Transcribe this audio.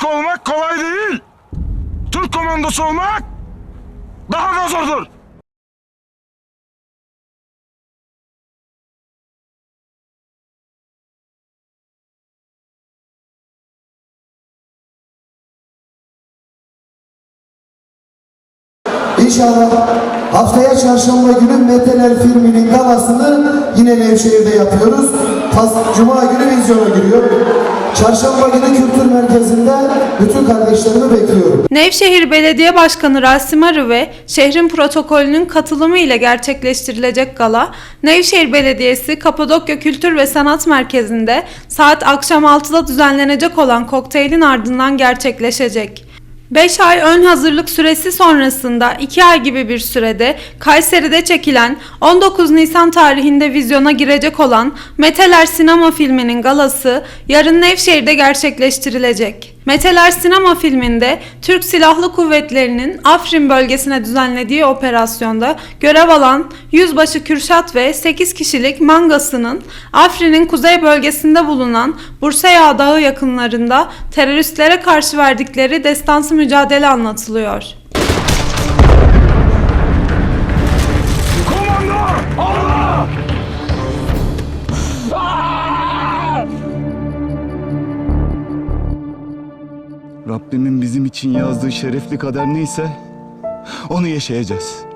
Türk olmak kolay değil. Türk komandosu olmak daha da zordur. İnşallah haftaya çarşamba günü Meteler filminin galasını yine Nevşehir'de yapıyoruz. Cuma günü vizyona giriyor. Çarşamba günü Kültür Merkezi'nde bütün kardeşlerimi bekliyorum. Nevşehir Belediye Başkanı Rasim Arı ve şehrin protokolünün katılımı ile gerçekleştirilecek gala, Nevşehir Belediyesi Kapadokya Kültür ve Sanat Merkezi'nde saat akşam 6'da düzenlenecek olan kokteylin ardından gerçekleşecek. 5 ay ön hazırlık süresi sonrasında 2 ay gibi bir sürede Kayseri'de çekilen 19 Nisan tarihinde vizyona girecek olan Meteler sinema filminin galası yarın Nevşehir'de gerçekleştirilecek. Meteler sinema filminde Türk Silahlı Kuvvetleri'nin Afrin bölgesine düzenlediği operasyonda görev alan Yüzbaşı Kürşat ve 8 kişilik mangasının Afrin'in kuzey bölgesinde bulunan Bursayağı Dağı yakınlarında teröristlere karşı verdikleri destansı mücadele anlatılıyor. Komando! Allah! Rabbimin bizim için yazdığı şerefli kader neyse onu yaşayacağız.